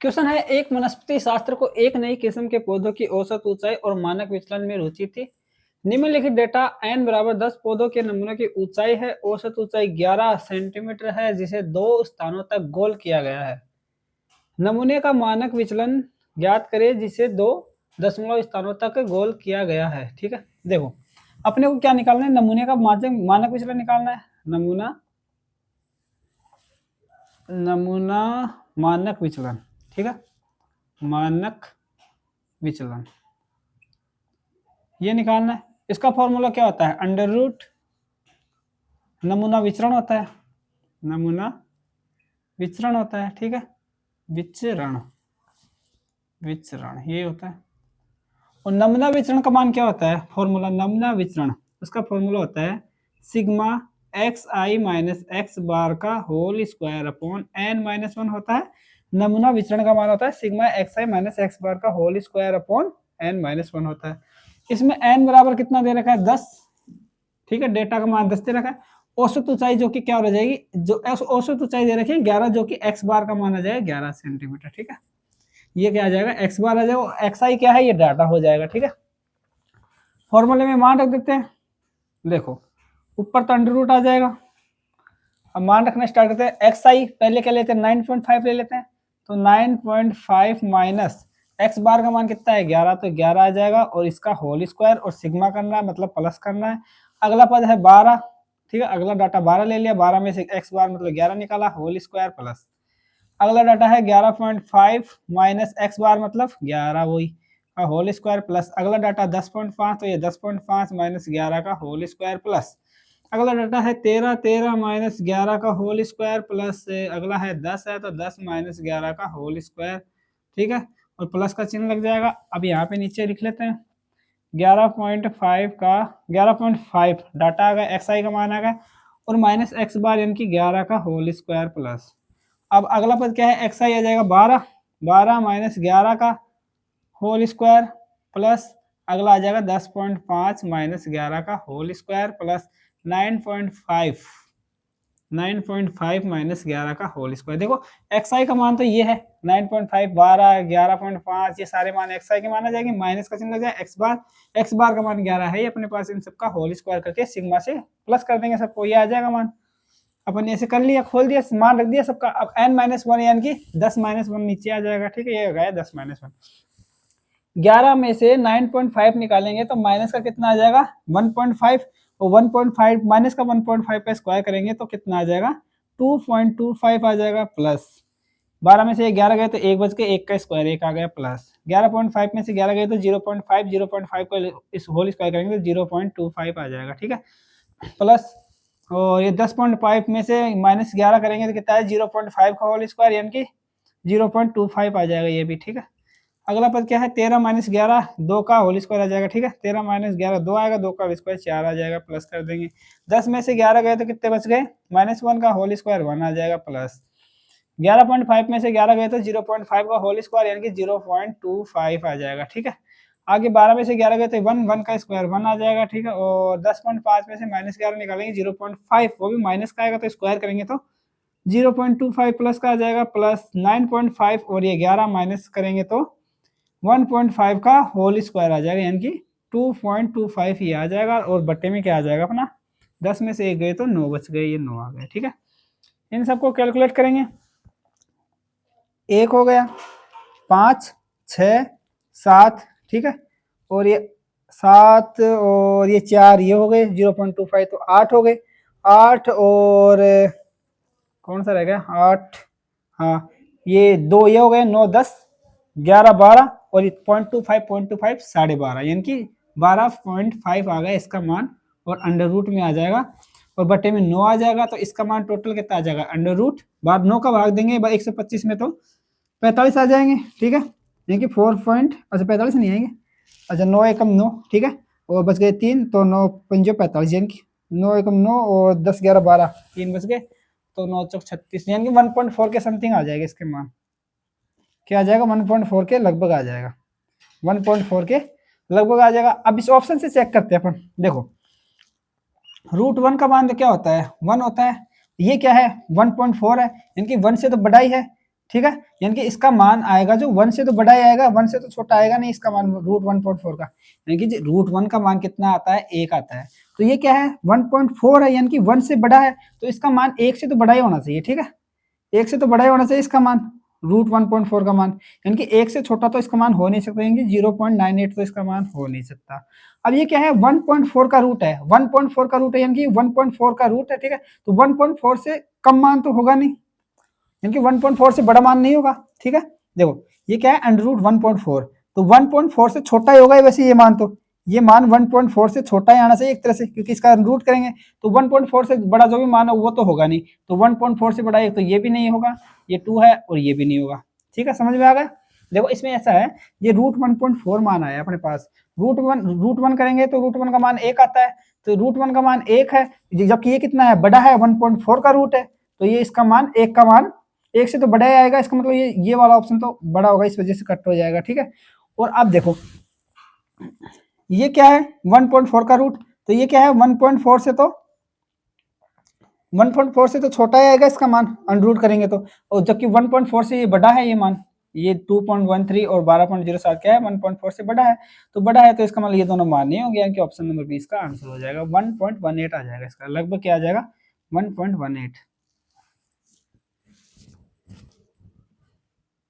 Question है, एक वनस्पति शास्त्र को एक नई किस्म के पौधों की औसत ऊंचाई और मानक विचलन में रुचि थी। निम्नलिखित डेटा n बराबर 10 पौधों के नमूने की ऊंचाई है। औसत ऊंचाई 11 सेंटीमीटर है, जिसे 2 स्थानों तक गोल किया गया है। नमूने का मानक विचलन ज्ञात करें, जिसे 2 दशमलव स्थानों तक गोल किया गया है। ठीक है, देखो अपने को क्या निकालना है, नमूने का मानक विचलन निकालना है। नमूना मानक विचलन, ठीक है, मानक विचलन ये निकालना है। इसका फॉर्मूला क्या होता है, अंडर रूट नमूना विचरण होता है, नमूना विचरण होता है। ठीक है, विचरण ये होता है। और नमूना विचरण का मान क्या होता है, फॉर्मूला नमूना विचरण, उसका फॉर्मूला होता है sigma X I minus X bar का whole square upon n minus 1 होता है। नमूना विचरण का मान होता है sigma X I minus X bar का whole square upon n minus 1 होता है। इसमें n बराबर कितना दे रखा है, 10। ठीक है, डेटा का मान 10 दे रखा है। औसत ऊंचाई जो कि क्या हो जाएगी, जो औसत ऊंचाई दे रखी है 11, जो कि x बार का मान आ जाएगा 11 सेंटीमीटर। ठीक है, ये क्या आ जाएगा, x बार आ जाएगा, एक्स आई क्या है, ये डाटा हो जाएगा। ठीक है, फॉर्मूले में मान रख देते हैं। देखो ऊपर तो अंडर रूट आ जाएगा। अब मान रखना स्टार्ट करते हैं। एक्स आई पहले क्या लेते हैं, 9.5 ले लेते हैं। तो 9.5 माइनस एक्स बार का मान कितना है, 11, तो 11 आ जाएगा। और इसका होल स्क्वायर और सिग्मा करना है, मतलब प्लस करना है। अगला पद है 12। ठीक है, अगला डाटा 12 ले लिया, 12 में से एक्स बार मतलब 11 निकाला, होल स्क्वायर प्लस। अगला डाटा है 11.5 माइनस एक्स बार मतलब 11 वही का होल स्क्वायर प्लस। अगला डाटा 10.5, तो ये 10.5 माइनस 11 का होल स्क्वायर प्लस। अगला डाटा है 13 माइनस 11 का होल स्क्वायर प्लस। अगला है 10 है, तो 10 माइनस 11 का होल स्क्वायर। ठीक है, और प्लस का चिन्ह लग जाएगा। अब यहाँ पे नीचे लिख लेते हैं 11.5 डाटा आ गया, एक्स आई का मान आ गया, और माइनस एक्स बार यानी कि 11 का होल स्क्वायर प्लस। अब अगला पद क्या है, एक्स आई आ जाएगा 12 माइनस 11 का होल स्क्वायर प्लस। अगला आ जाएगा 10.5 माइनस 11 का होल स्क्वायर प्लस 9.5 माइनस 11 का होल स्क्वायर। देखो एक्स आई का मान तो ये है 9.5, 12, 11.5, ये सारे मान एक्स आई के मान आ जाएंगे। माइनस का चिन्ह लग जाए, एक्स बार का मान 11 है, ये अपने पास, इन सबका होल स्क्वायर करके सिग्मा से प्लस कर देंगे सबको, ये आ जाएगा मान। अपन ऐसे कर लिया, खोल दिया, मान रख दिया सबका। अब n माइनस 1 यानी कि 10 माइनस 1 नीचे आ जाएगा। ठीक है, ये हो गया 10 माइनस 1। 11 में से 9.5 निकालेंगे तो माइनस का कितना आ जाएगा, 1.5। और 1.5 माइनस का 1.5 का स्क्वायर करेंगे तो कितना आ जाएगा, 2.25 आ जाएगा प्लस। 12 में से 11 गए तो 1 बच के 1 का स्क्वायर 1 आ गया प्लस। 11.5 में से 11 गए तो 0.5 को इस होल स्क्वायर करेंगे तो 0.25 आ जाएगा। ठीक है, प्लस। और ये 10.5 में से माइनस 11 करेंगे तो कितना है, 0.5 का होल स्क्वायर यानी कि 0.25 आ जाएगा ये भी। ठीक है, अगला पद क्या है, 13 माइनस 11, 2 का होल स्क्वायर आ जाएगा। ठीक है, 13 माइनस 11 2 आएगा, 2 का स्क्वायर 4 आ जाएगा, प्लस कर देंगे। 10 में से 11 गए तो कितने बच गए, माइनस 1 का होल स्क्वायर 1 आ जाएगा प्लस। 11.5 में से 11 गए तो 0.5 का होल स्क्वायर यानी कि 0.25 आ जाएगा। ठीक है, आगे 12 में से 11 गए तो 1 का स्क्वायर 1 आ जाएगा। ठीक है, और 10.5 में से माइनस 11 निकालेंगे 0.5, वो भी माइनस का आएगा तो स्क्वायर करेंगे तो 0.25 प्लस का आ जाएगा प्लस 9.5, और ये 11 माइनस करेंगे तो 1.5 का होल स्क्वायर आ जाएगा यानी कि 2.25 ही आ जाएगा। और बट्टे में क्या आ जाएगा अपना, 10 में से 1 गए तो 9 बच गए, ये 9 आ गए। ठीक है, इन सबको कैलकुलेट करेंगे। 1 हो गया, 5, 6, 7। ठीक है, और ये 7 और ये 4 ये हो गए 0.25, तो 8 हो गए। 8 और कौन सा रह गया, 8, हाँ ये 2 ये हो गए, 9, 10, 11, 12, और 0.25 12.5 यानी कि 12.5 आ गया इसका मान, और अंडर रूट में आ जाएगा, और बटे में 9 आ जाएगा। तो इसका मान टोटल कितना आ जाएगा, अंडर रूट बाद 9 का भाग देंगे 125 में तो 45 आ जाएंगे। ठीक है, यानी कि 45 नहीं आएंगे, अच्छा 9 एकम 9। ठीक है, और बच गए 3, तो 9 पंजो 45 यानी कि 9 एकम 9 और 10 11 12 3 बच गए, तो 9 चौक 36 यानी कि 1.4 के समथिंग आ जाएगा इसके मान। क्या आ जाएगा, 1.4 के लगभग आ जाएगा, 1.4 के लगभग आ जाएगा। अब इस ऑप्शन से चेक करते हैं अपन। देखो √1 का मान तो क्या होता है, 1 होता है। ये क्या है, 1.4 है, यानी कि 1 से तो बड़ा ही है, ठीक है, यानी कि इसका मान आएगा जो 1 से तो बड़ा ही आएगा, 1 से तो छोटा आएगा नहीं इसका मान रूट 1.4 का, यानी कि रूट 1 का मान कितना आता है, 1 आता है। तो ये क्या है 1.4 है, यानी कि 1 से बड़ा है, तो इसका मान 1 से तो बड़ा ही होना चाहिए। ठीक है, 1 से तो बड़ा ही होना चाहिए इसका मान, रूट 1.4 का मान, यानी कि 1 से छोटा तो इसका मान हो नहीं सकता, यानी कि 0.98 तो इसका मान हो नहीं सकता। अब ये क्या है 1.4 का रूट है, 1.4 का रूट है, यानी कि 1.4 का रूट है। ठीक है, तो 1.4 से कम मान तो होगा नहीं, यानी कि 1.4 से बड़ा मान नहीं होगा। ठीक है, देखो ये क्या है अंडर रूट 1.4, तो 1.4 से छोटा ही होगा वैसे ये मान, तो ये मान 1.4 से छोटा ही आना चाहिए एक तरह से, क्योंकि इसका रूट करेंगे तो 1.4 से बड़ा जो भी मान है वो तो होगा नहीं, तो 1.4 से बड़ा एक तो ये भी नहीं होगा, ये 2 है और ये भी नहीं होगा। ठीक है, समझ में आ गया। देखो इसमें ऐसा है, ये रूट 1.4 मान आया अपने पास, रूट वन करेंगे तो रूट 1 का मान 1 आता है, तो रूट 1 का मान 1 है, जबकि ये कितना है, बड़ा है, 1.4 का रूट है, तो ये इसका मान 1 का मान 1 से तो बड़ा ही आएगा, इसका मतलब ये वाला ऑप्शन तो बड़ा होगा, इस वजह से कट हो जाएगा। ठीक है, और अब देखो ये क्या है 1.4 का रूट, तो ये क्या है 1.4 से तो 1.4 से तो छोटा ही आएगा इसका मान अंडर करेंगे तो, और जबकि 1.4 से ये बड़ा है ये मान, ये 2.13 और 12.07 क्या है 1.4 से बड़ा है, तो बड़ा है तो इसका मतलब ये दोनों मान नहीं हो गया, कि ऑप्शन नंबर 20 का आंसर हो जाएगा 1.18 आ जाएगा इसका, लगभग क्या आ जाएगा 1.18।